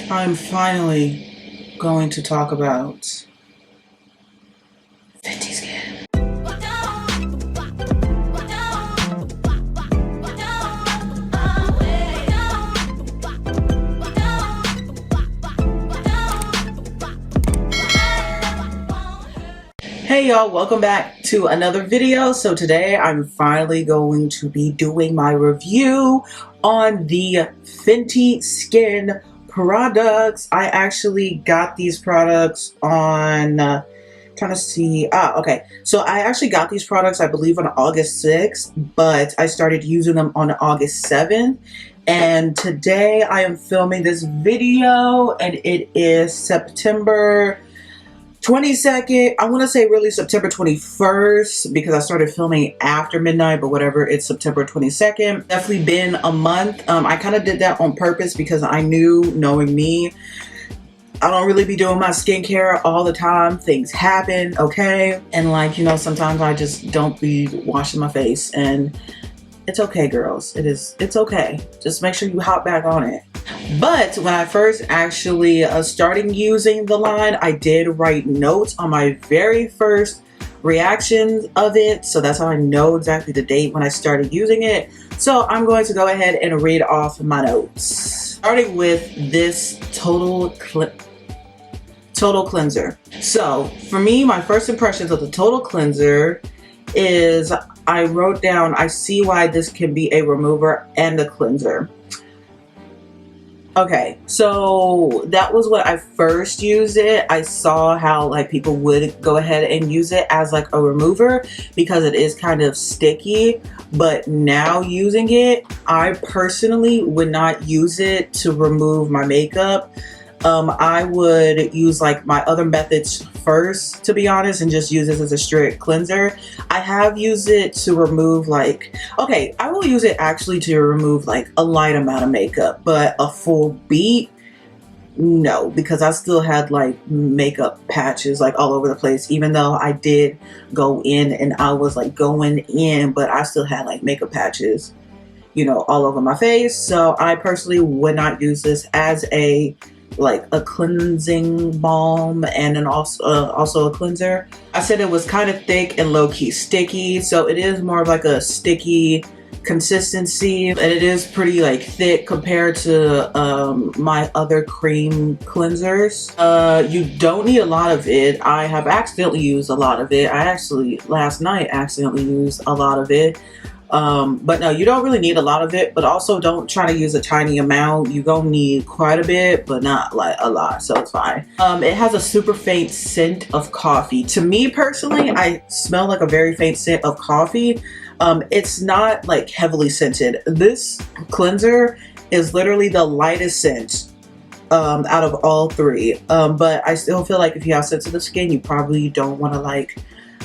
I'm finally going to talk about Fenty skin. Hey y'all, welcome back to another video. So today I'm finally going to be doing my review on the Fenty skin products. I actually got these products on trying to see, okay, so I actually got these products I believe on August 6th, but I started using them on August 7th, and today I am filming this video and it is September 22nd. I want to say really September 21st because I started filming after midnight, but whatever, it's September 22nd. Definitely been a month. I kind of did that on purpose because I knew, knowing me, I don't really be doing my skincare all the time. Things happen, okay? And like, you know, sometimes I just don't be washing my face, and it's okay, girls. It's okay. Just make sure you hop back on it. But when I first actually started using the line, I did write notes on my very first reactions of it. So that's how I know exactly the date when I started using it. So I'm going to go ahead and read off my notes. Starting with this total cleanser. So for me, my first impressions of the total cleanser is I wrote down, I see why this can be a remover and a cleanser. Okay, so that was when I first used it. I saw how like people would go ahead and use it as like a remover because it is kind of sticky. But now using it, I personally would not use it to remove my makeup. I would use like my other methods first, to be honest, and just use this as a straight cleanser. I have used it to remove like, okay, I will use it actually to remove like a light amount of makeup, but a full beat, no, because I still had like makeup patches like all over the place, even though I did go in and I was like going in, but I still had like makeup patches, you know, all over my face. So I personally would not use this as a like a cleansing balm and then also a cleanser. I said it was kind of thick and low-key sticky, so it is more of like a sticky consistency, and it is pretty like thick compared to my other cream cleansers. You don't need a lot of it. I have accidentally used a lot of it. I actually last night accidentally used a lot of it. But no, you don't really need a lot of it, but also don't try to use a tiny amount. You're gonna need quite a bit, but not like a lot, so it's fine. It has a super faint scent of coffee. To me personally, I smell like a very faint scent of coffee. It's not like heavily scented. This cleanser is literally the lightest scent out of all three. But I still feel like if you have sensitive skin, you probably don't want to like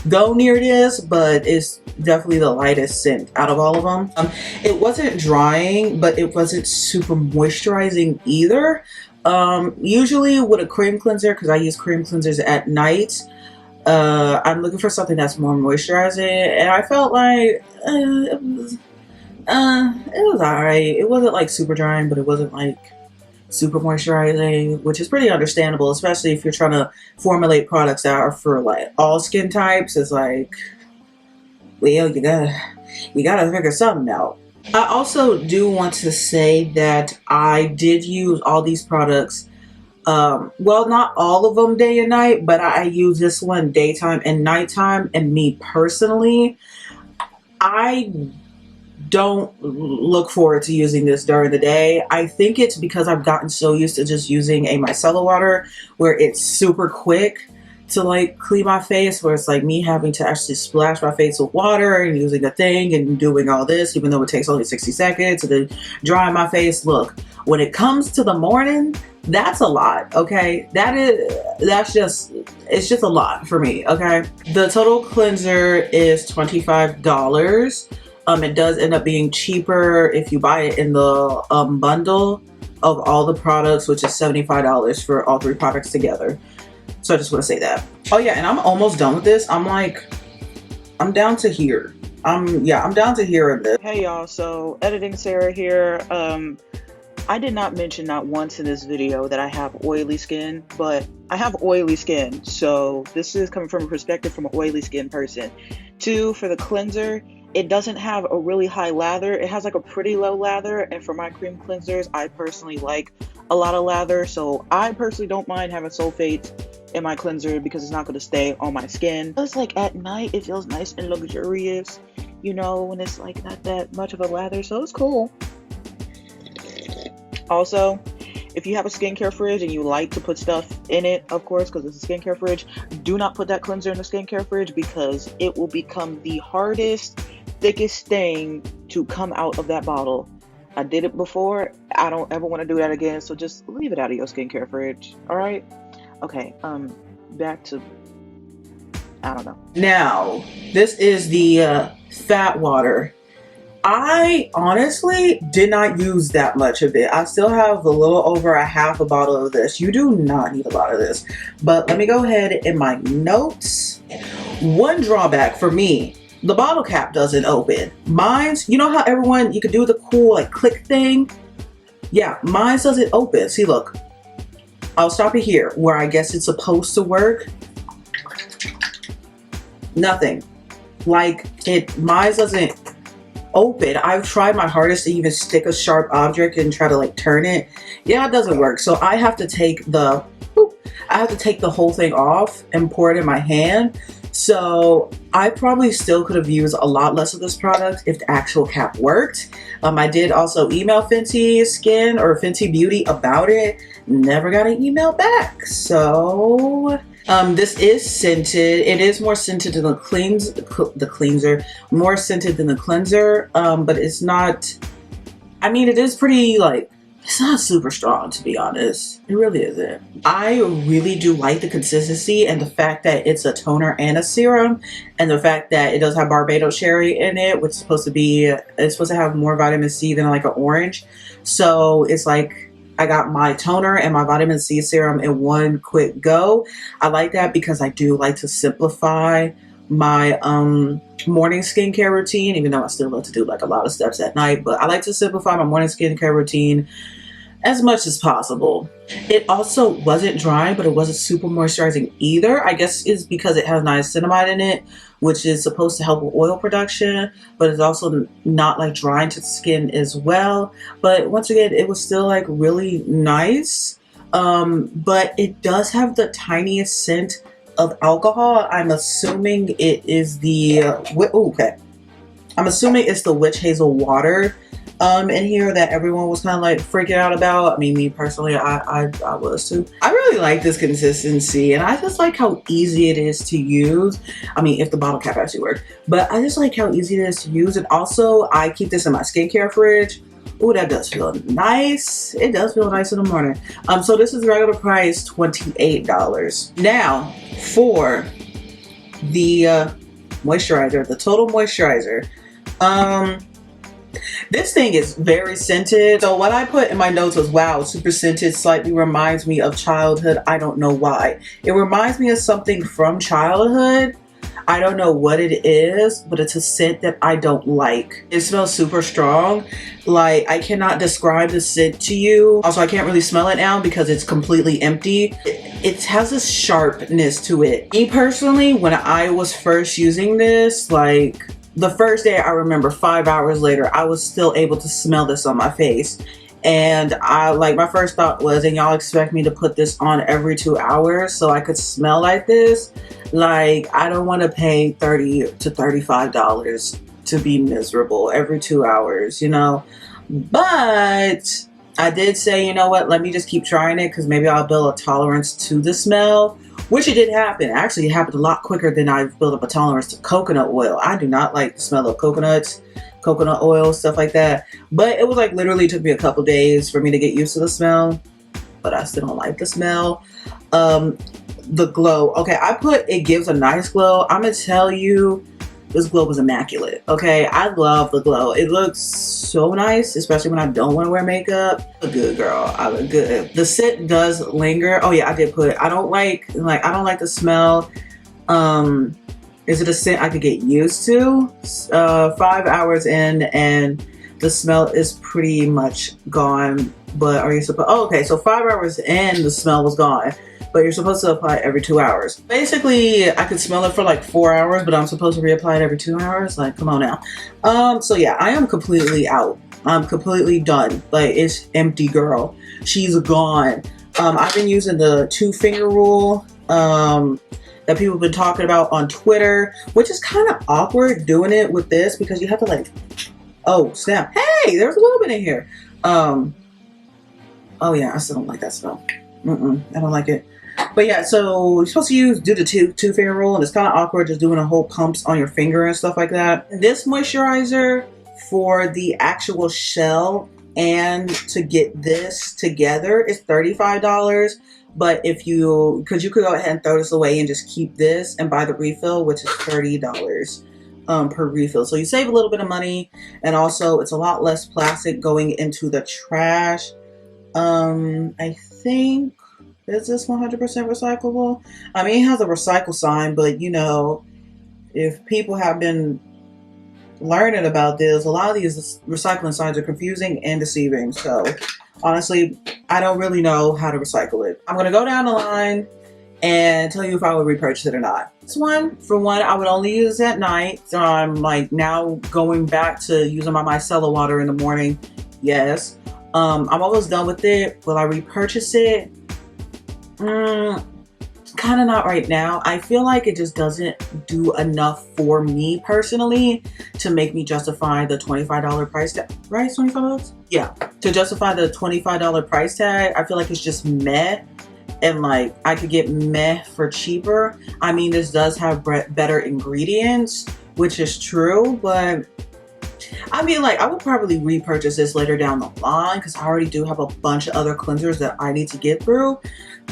go near this, but it's definitely the lightest scent out of all of them. It wasn't drying, but it wasn't super moisturizing either. Usually with a cream cleanser, because I use cream cleansers at night, I'm looking for something that's more moisturizing, and I felt like it was alright. It wasn't like super drying, but it wasn't like super moisturizing, which is pretty understandable, especially if you're trying to formulate products that are for like all skin types. It's like, well, you gotta figure something out. I also do want to say that I did use all these products, well, not all of them day and night, but I use this one daytime and nighttime. And me personally, I don't look forward to using this during the day. I think it's because I've gotten so used to just using a micellar water where it's super quick to like clean my face, where it's like me having to actually splash my face with water and using a thing and doing all this, even though it takes only 60 seconds, and then drying my face. Look, when it comes to the morning, that's a lot, okay? It's just a lot for me, okay? The total cleanser is $25. It does end up being cheaper if you buy it in the bundle of all the products, which is $75 for all three products together. So I just want to say that. Oh yeah, and I'm almost done with this. I'm down to here. I'm down to here in this. Hey y'all, so editing Sara here. I did not mention not once in this video that I have oily skin, but I have oily skin, so this is coming from a perspective from an oily skin person. 2, for the cleanser, it doesn't have a really high lather. It has like a pretty low lather, and for my cream cleansers, I personally like a lot of lather, so I personally don't mind having sulfates in my cleanser because it's not going to stay on my skin. It's like at night, it feels nice and luxurious, you know, when it's like not that much of a lather, so it's cool. Also, if you have a skincare fridge and you like to put stuff in it, of course, because it's a skincare fridge, do not put that cleanser in the skincare fridge because it will become the hardest, thickest thing to come out of that bottle. I did it before. I don't ever want to do that again, so just leave it out of your skincare fridge, all right? Okay, back to, I don't know. Now, this is the fat water. I honestly did not use that much of it. I still have a little over a half a bottle of this. You do not need a lot of this. But let me go ahead in my notes. One drawback for me, the bottle cap doesn't open. Mine's, you know how everyone, you could do the cool like click thing? Yeah, mine doesn't open. See, look. I'll stop it here where I guess it's supposed to work. Nothing. Like mine doesn't open. I've tried my hardest to even stick a sharp object and try to like turn it. Yeah, it doesn't work. So I have to take the whole thing off and pour it in my hand. So I probably still could have used a lot less of this product if the actual cap worked. I did also email Fenty Skin or Fenty Beauty about it. Never got an email back. So this is scented. It is more scented than the cleanser, more scented than the cleanser, but it's not, I mean, it is pretty like, it's not super strong, to be honest. It really isn't. I really do like the consistency and the fact that it's a toner and a serum, and the fact that it does have Barbados cherry in it, which is supposed to be, it's supposed to have more vitamin C than like an orange. So it's like, I got my toner and my vitamin C serum in one quick go. I like that because I do like to simplify my morning skincare routine, even though I still love to do like a lot of steps at night, but I like to simplify my morning skincare routine as much as possible. It also wasn't drying, but it wasn't super moisturizing either. I guess it's because it has niacinamide in it, which is supposed to help with oil production, but it's also not like drying to the skin as well. But once again, it was still like really nice. But it does have the tiniest scent of alcohol. I'm assuming it is the, I'm assuming it's the witch hazel water in here that everyone was kind of like freaking out about. I mean, me personally, I was too. I really like this consistency, and I just like how easy it is to use. I mean, if the bottle cap actually worked, but I just like how easy it is to use. And also, I keep this in my skincare fridge. Ooh, that does feel nice. It does feel nice in the morning. So this is regular price, $28. Now, for the moisturizer, the Total Moisturizer. This thing is very scented. So what I put in my notes was, wow, super scented, slightly reminds me of childhood. I don't know why. It reminds me of something from childhood. I don't know what it is, but it's a scent that I don't like. It smells super strong. Like, I cannot describe the scent to you. Also, I can't really smell it now because it's completely empty. It has a sharpness to it. Me personally, when I was first using this, like, the first day, I remember 5 hours later, I was still able to smell this on my face. And my first thought was, and y'all expect me to put this on every 2 hours so I could smell like this? Like, I don't want to pay $30 to $35 to be miserable every 2 hours, you know? But I did say, you know what, let me just keep trying it because maybe I'll build a tolerance to the smell. Which it did happen. Actually, it happened a lot quicker than I've built up a tolerance to coconut oil. I do not like the smell of coconuts, coconut oil, stuff like that. But it was like literally took me a couple days for me to get used to the smell. But I still don't like the smell. The glow. Okay, I put it gives a nice glow. I'm going to tell you, this glow was immaculate. Okay, I love the glow. It looks so nice, especially when I don't want to wear makeup. I look good, girl. I look good. The scent does linger. Oh yeah, I did put. I don't like the smell. Is it a scent I could get used to? 5 hours in, and the smell is pretty much gone but are you supposed, oh, okay, so 5 hours in, the smell was gone, but you're supposed to apply it every 2 hours. Basically, I could smell it for like 4 hours, but I'm supposed to reapply it every 2 hours. Like, come on now. So yeah, I am completely out. I'm completely done. Like, it's empty, girl. She's gone. I've been using the 2-finger rule that people have been talking about on Twitter, which is kind of awkward doing it with this because you have to like, oh snap, hey, there's a little bit in here. Oh yeah, I still don't like that smell. I don't like it. But yeah, so you're supposed to do the two-finger rule, and it's kind of awkward just doing a whole pumps on your finger and stuff like that. This moisturizer for the actual shell and to get this together is $35. But if you, because you could go ahead and throw this away and just keep this and buy the refill, which is $30 per refill. So you save a little bit of money, and also it's a lot less plastic going into the trash. I think, is this 100% recyclable? I mean, it has a recycle sign, but you know, if people have been learning about this, a lot of these recycling signs are confusing and deceiving. So honestly, I don't really know how to recycle it. I'm gonna go down the line and tell you if I would repurchase it or not. This one, for one, I would only use at night. So I'm like now going back to using my micellar water in the morning. Yes. I'm almost done with it. Will I repurchase it? Kind of not right now. I feel like it just doesn't do enough for me personally to make me justify the $25 price tag. Right? $25? Yeah. To justify the $25 price tag, I feel like it's just meh. And like, I could get meh for cheaper. I mean, this does have better ingredients, which is true, but I mean, like, I would probably repurchase this later down the line because I already do have a bunch of other cleansers that I need to get through,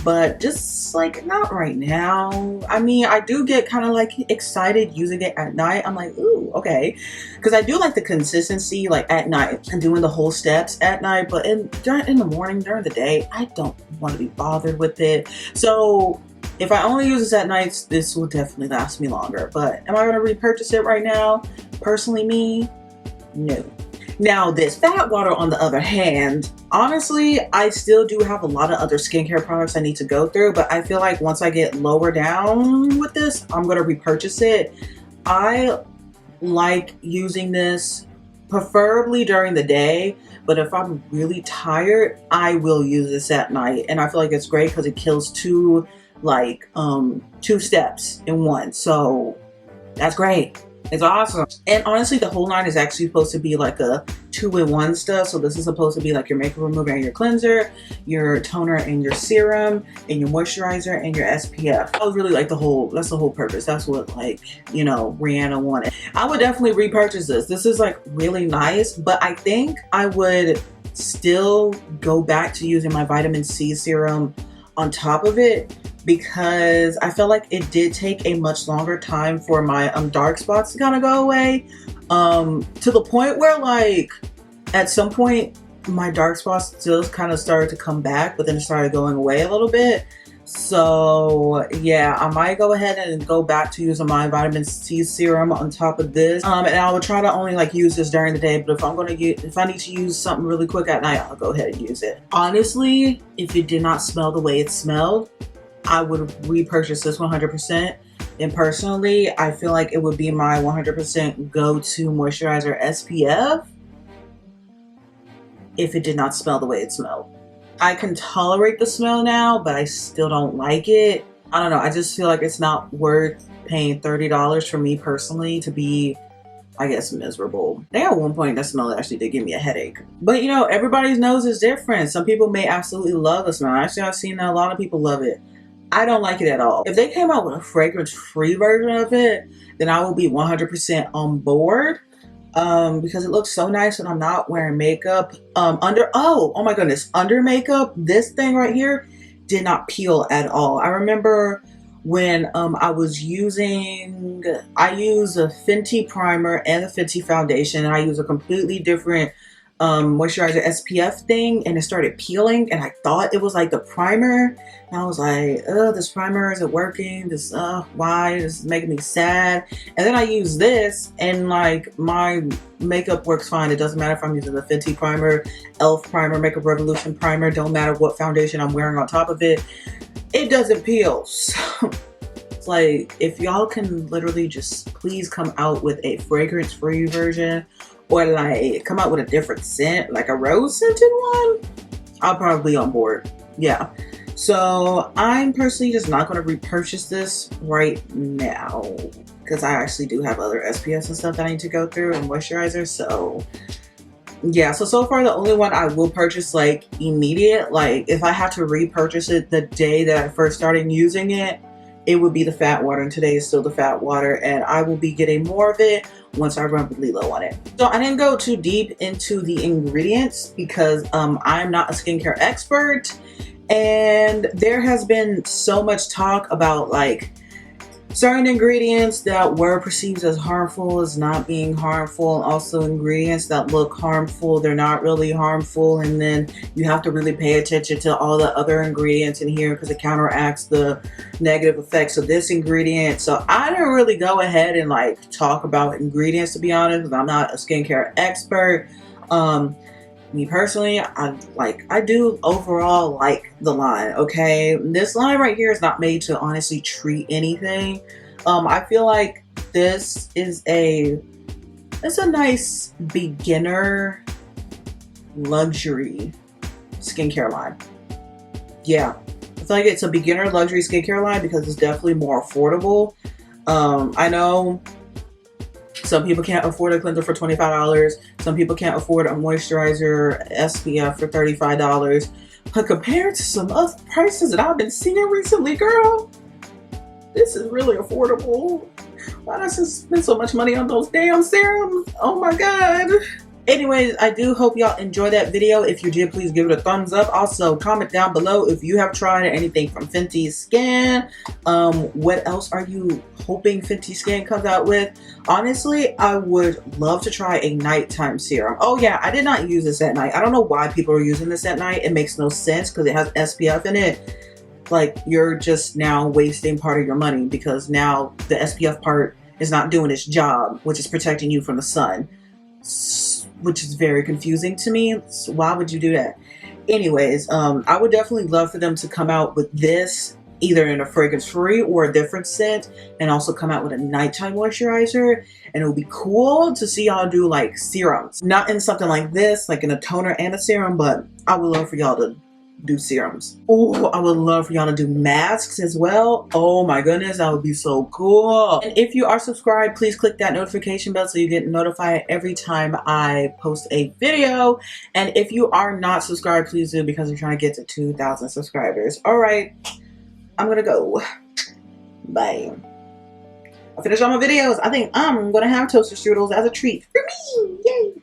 but just like not right now. I mean, I do get kind of like excited using it at night. I'm like, ooh, okay, because I do like the consistency like at night and doing the whole steps at night, but in the morning, during the day, I don't want to be bothered with it. So if I only use this at nights, this will definitely last me longer. But am I going to repurchase it right now? Personally, me, no. Now this fat water, on the other hand, honestly, I still do have a lot of other skincare products I need to go through, but I feel like once I get lower down with this, I'm going to repurchase it. I like using this preferably during the day, but if I'm really tired, I will use this at night. And I feel like it's great because it kills two steps in one. So that's great. It's awesome. And honestly, the whole line is actually supposed to be like a 2-in-1 stuff. So this is supposed to be like your makeup remover and your cleanser, your toner and your serum, and your moisturizer and your SPF. I was really like that's the whole purpose. That's what, like, you know, Rihanna wanted. I would definitely repurchase this. This is like really nice, but I think I would still go back to using my vitamin C serum on top of it, because I felt like it did take a much longer time for my dark spots to kind of go away, to the point where like at some point my dark spots still kind of started to come back, but then it started going away a little bit. So yeah, I might go ahead and go back to using my vitamin C serum on top of this, and I would try to only like use this during the day, but if I need to use something really quick at night, I'll go ahead and use it. Honestly, if it did not smell the way it smelled, I would repurchase this 100%. And personally, I feel like it would be my 100% go-to moisturizer SPF if it did not smell the way it smelled. I can tolerate the smell now, but I still don't like it. I don't know. I just feel like it's not worth paying $30 for me personally to be, I guess, miserable. I think at one point that smell actually did give me a headache. But you know, everybody's nose is different. Some people may absolutely love the smell. Actually, I've seen that a lot of people love it. I don't like it at all. If they came out with a fragrance-free version of it, then I will be 100% on board. Because it looks so nice when I'm not wearing makeup. Oh my goodness, under makeup, this thing right here did not peel at all. I remember when I use a Fenty primer and a Fenty foundation, and I use a completely different moisturizer SPF thing, and it started peeling, and I thought it was like the primer, and I was like, oh, this primer isn't working, this why, this is making me sad. And then I use this, and like my makeup works fine. It doesn't matter if I'm using the Fenty primer, elf primer, Makeup Revolution primer, don't matter what foundation I'm wearing on top of it, it doesn't peel. So it's like, if y'all can literally just please come out with a fragrance free version, or like come out with a different scent, like a rose scented one, I'll probably be on board. Yeah. So I'm personally just not going to repurchase this right now, because I actually do have other SPFs and stuff that I need to go through, and moisturizer. So yeah, so far the only one I will purchase like immediate, like if I have to repurchase it the day that I first started using it, it would be the fat water, and today is still the fat water, and I will be getting more of it once I run really low on it. So I didn't go too deep into the ingredients because I'm not a skincare expert, and there has been so much talk about like certain ingredients that were perceived as harmful as not being harmful, and also ingredients that look harmful, they're not really harmful, and then you have to really pay attention to all the other ingredients in here because it counteracts the negative effects of this ingredient. So I didn't really go ahead and like talk about ingredients, to be honest, because I'm not a skincare expert. Me personally, I do overall like the line, okay? This line right here is not made to honestly treat anything. I feel like this is it's a nice beginner luxury skincare line. Yeah, I feel like it's a beginner luxury skincare line because it's definitely more affordable. I know some people can't afford a cleanser for $25. Some people can't afford a moisturizer SPF for $35. But compared to some other prices that I've been seeing recently, girl, this is really affordable. Why did I just spend so much money on those damn serums? Oh my god. Anyways, I do hope y'all enjoyed that video. If you did, please give it a thumbs up. Also, comment down below if you have tried anything from Fenty Skin. What else are you hoping Fenty Skin comes out with? Honestly, I would love to try a nighttime serum. Oh yeah, I did not use this at night. I don't know why people are using this at night. It makes no sense because it has SPF in it. Like, you're just now wasting part of your money because now the SPF part is not doing its job, which is protecting you from the sun, which is very confusing to me. So why would you do that? Anyways, I would definitely love for them to come out with this either in a fragrance free or a different scent, and also come out with a nighttime moisturizer. And it would be cool to see y'all do like serums, not in something like this, like in a toner and a serum, but I would love for y'all to do serums. Oh, I would love for y'all to do masks as well. Oh my goodness, that would be so cool. And if you are subscribed, please click that notification bell so you get notified every time I post a video. And if you are not subscribed, please do, because I'm trying to get to 2,000 subscribers. All right, I'm gonna go. Bye. I finished all my videos. I think I'm gonna have toaster strudels as a treat for me. Yay.